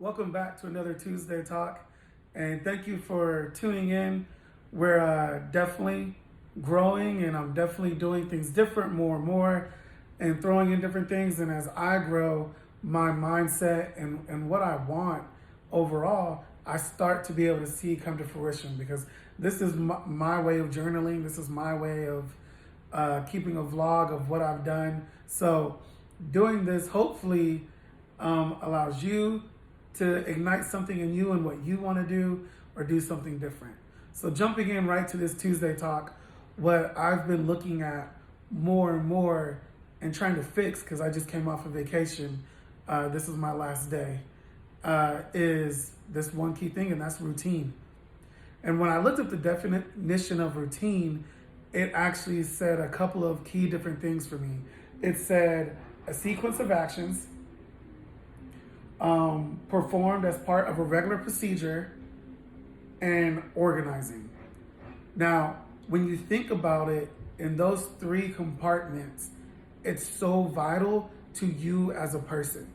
Welcome back to another Tuesday Talk, and thank you for tuning in. We're definitely growing, and I'm definitely doing things different more and more, and throwing in different things. And as I grow my mindset and what I want overall, I start to be able to see come to fruition because this is my way of journaling. This is my way of keeping a vlog of what I've done. So, doing this hopefully allows you to ignite something in you and what you want to do or do something different. So jumping in right to this Tuesday talk, what I've been looking at more and more and trying to fix, because I just came off of vacation, this is my last day, is this one key thing, and that's routine. And when I looked up the definition of routine, it actually said a couple of key different things for me. It said a sequence of actions performed as part of a regular procedure, and organizing. Now, when you think about it, in those three compartments, it's so vital to you as a person.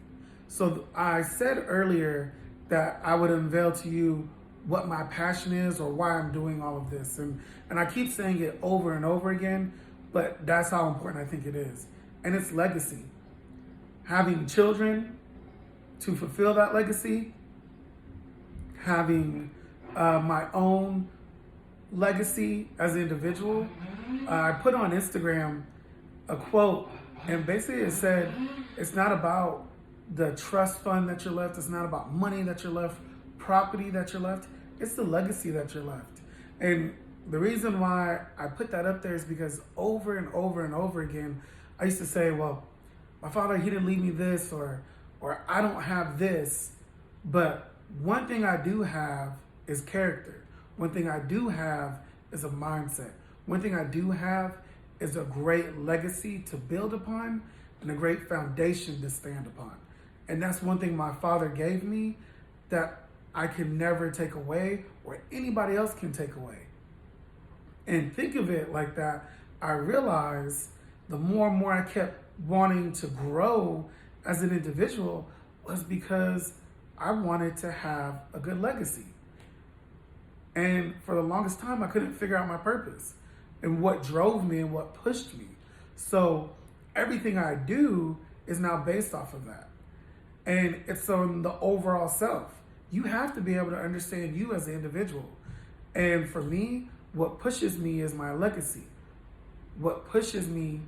So I said earlier that I would unveil to you what my passion is or why I'm doing all of this. And I keep saying it over and over again, but that's how important I think it is. And it's legacy. Having children to fulfill that legacy, having my own legacy as an individual. I put on Instagram a quote, and basically it said, it's not about the trust fund that you're left, it's not about money that you're left, property that you're left, it's the legacy that you're left. And the reason why I put that up there is because over and over and over again, I used to say, well, my father, he didn't leave me this, or I don't have this, but one thing I do have is character. One thing I do have is a mindset. One thing I do have is a great legacy to build upon and a great foundation to stand upon. And that's one thing my father gave me that I can never take away or anybody else can take away. And think of it like that, I realized the more and more I kept wanting to grow as an individual was because I wanted to have a good legacy. And for the longest time, I couldn't figure out my purpose and what drove me and what pushed me. So everything I do is now based off of that. And it's on the overall self. You have to be able to understand you as an individual. And for me, what pushes me is my legacy. What pushes me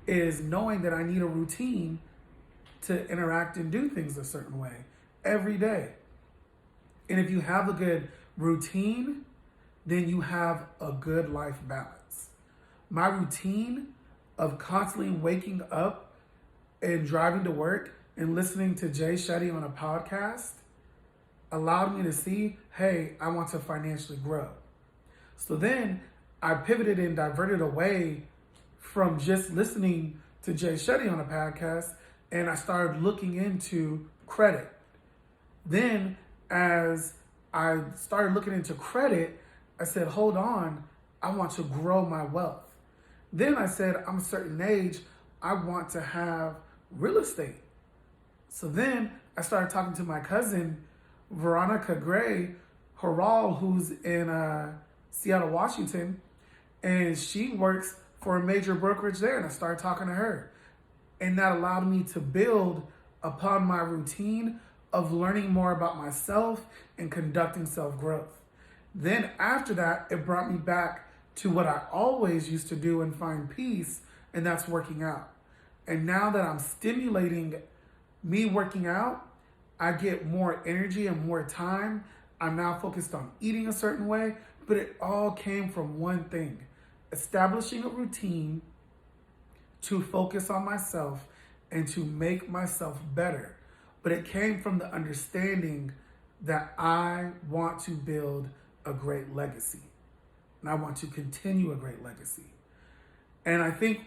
is knowing that I need a routine to interact and do things a certain way every day. And if you have a good routine, then you have a good life balance. My routine of constantly waking up and driving to work and listening to Jay Shetty on a podcast allowed me to see, hey, I want to financially grow. So then I pivoted and diverted away from just listening to Jay Shetty on a podcast, and I started looking into credit. Then as I started looking into credit, I said, hold on, I want to grow my wealth. Then I said, I'm a certain age, I want to have real estate. So then I started talking to my cousin, Veronica Gray Harrell, who's in Seattle, Washington, and she works for a major brokerage there, and I started talking to her. And that allowed me to build upon my routine of learning more about myself and conducting self-growth. Then after that, it brought me back to what I always used to do and find peace, and that's working out. And now that I'm stimulating me working out, I get more energy and more time. I'm now focused on eating a certain way, but it all came from one thing: establishing a routine to focus on myself and to make myself better. But it came from the understanding that I want to build a great legacy. And I want to continue a great legacy. And I think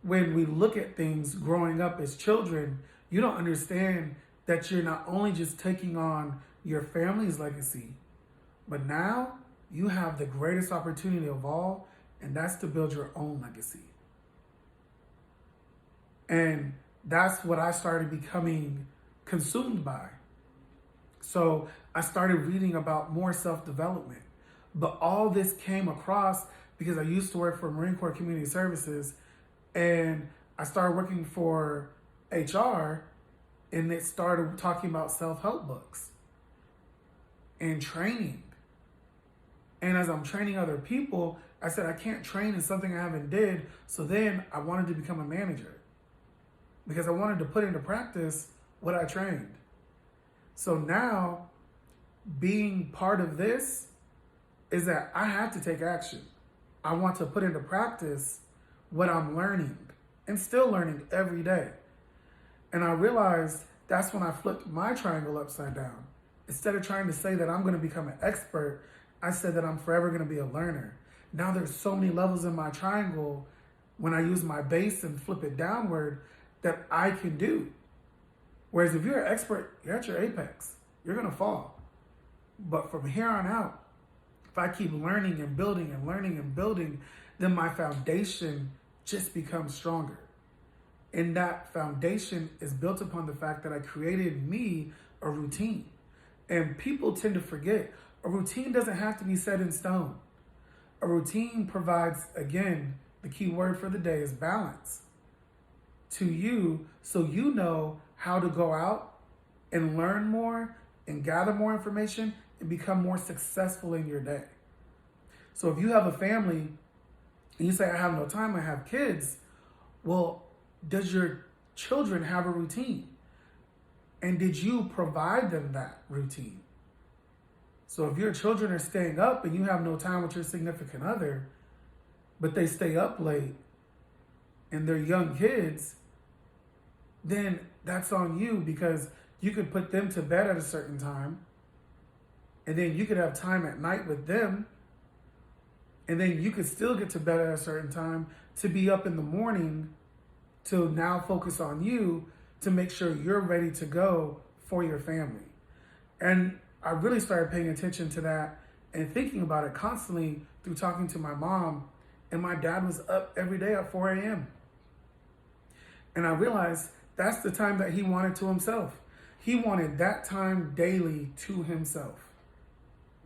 when we look at things growing up as children, you don't understand that you're not only just taking on your family's legacy, but now you have the greatest opportunity of all, and that's to build your own legacy. And that's what I started becoming consumed by. So I started reading about more self-development. But all this came across because I used to work for Marine Corps Community Services, and I started working for HR, and it started talking about self-help books and training. And as I'm training other people, I said I can't train in something I haven't did. So then I wanted to become a manager because I wanted to put into practice what I trained. So now being part of this is that I have to take action. I want to put into practice what I'm learning and still learning every day. And I realized that's when I flipped my triangle upside down. Instead of trying to say that I'm going to become an expert, I said that I'm forever going to be a learner. Now there's so many levels in my triangle when I use my base and flip it downward that I can do. Whereas if you're an expert, you're at your apex. You're going to fall. But from here on out, if I keep learning and building and learning and building, then my foundation just becomes stronger. And that foundation is built upon the fact that I created me a routine. And people tend to forget, a routine doesn't have to be set in stone. A routine provides, again, the key word for the day is balance to you, so you know how to go out and learn more and gather more information and become more successful in your day. So if you have a family and you say, I have no time, I have kids, well, does your children have a routine? And did you provide them that routine? So if your children are staying up and you have no time with your significant other, but they stay up late and they're young kids, then that's on you, because you could put them to bed at a certain time and then you could have time at night with them, and then you could still get to bed at a certain time to be up in the morning to now focus on you to make sure you're ready to go for your family. And I really started paying attention to that and thinking about it constantly through talking to my mom. And my dad was up every day at 4 a.m. And I realized that's the time that he wanted to himself. He wanted that time daily to himself,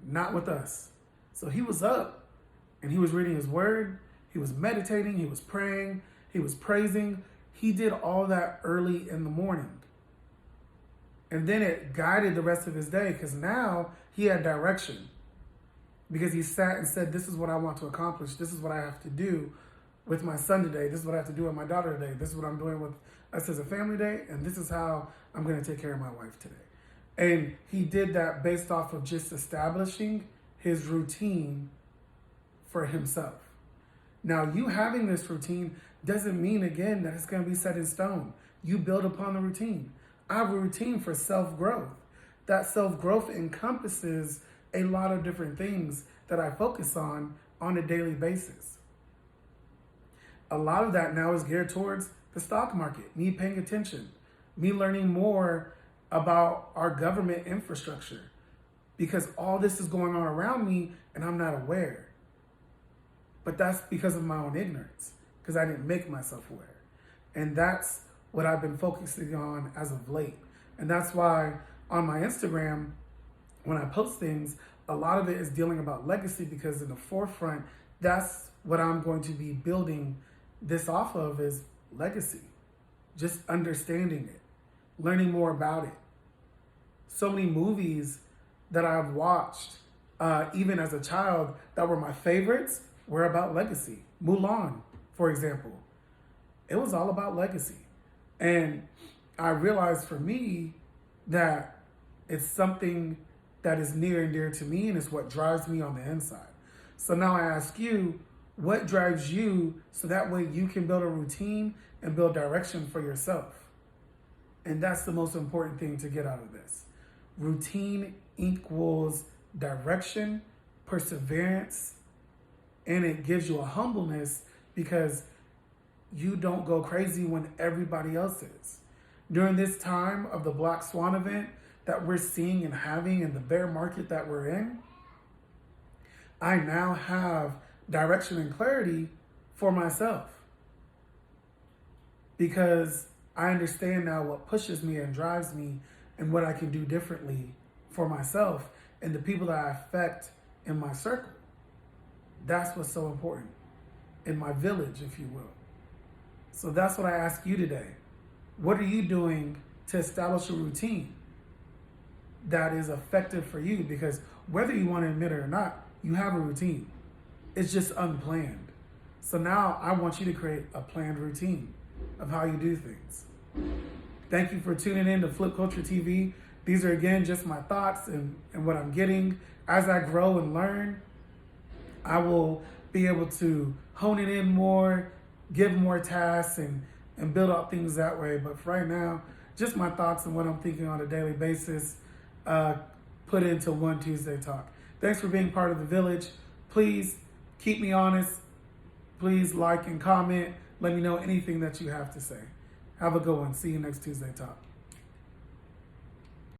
not with us. So he was up and he was reading his word, he was meditating, he was praying, he was praising. He did all that early in the morning. And then it guided the rest of his day, because now he had direction. Because he sat and said, this is what I want to accomplish. This is what I have to do with my son today. This is what I have to do with my daughter today. This is what I'm doing with us as a family day. And this is how I'm going to take care of my wife today. And he did that based off of just establishing his routine for himself. Now, you having this routine doesn't mean, again, that it's going to be set in stone. You build upon the routine. I have a routine for self-growth. That self-growth encompasses a lot of different things that I focus on a daily basis. A lot of that now is geared towards the stock market, me paying attention, me learning more about our government infrastructure, because all this is going on around me and I'm not aware. But that's because of my own ignorance, because I didn't make myself aware. And that's what I've been focusing on as of late. And that's why on my Instagram, when I post things, a lot of it is dealing about legacy, because in the forefront, that's what I'm going to be building this off of, is legacy. Just understanding it, learning more about it. So many movies that I've watched, even as a child, that were my favorites, were about legacy. Mulan, for example. It was all about legacy. And I realized for me that it's something that is near and dear to me, and it's what drives me on the inside. So now I ask you, what drives you, so that way you can build a routine and build direction for yourself? And that's the most important thing to get out of this. Routine equals direction, perseverance, and it gives you a humbleness, because you don't go crazy when everybody else is. During this time of the Black Swan event that we're seeing and having, in the bear market that we're in, I now have direction and clarity for myself, because I understand now what pushes me and drives me and what I can do differently for myself and the people that I affect in my circle. That's what's so important, in my village, if you will. So that's what I ask you today. What are you doing to establish a routine that is effective for you? Because whether you want to admit it or not, you have a routine. It's just unplanned. So now I want you to create a planned routine of how you do things. Thank you for tuning in to Flip Culture TV. These are, again, just my thoughts and what I'm getting. As I grow and learn, I will be able to hone it in more, give more tasks, and build out things that way. But for right now, just my thoughts and what I'm thinking on a daily basis, put into One Tuesday Talk. Thanks for being part of the village. Please keep me honest. Please like and comment. Let me know anything that you have to say. Have a good one. See you next Tuesday Talk.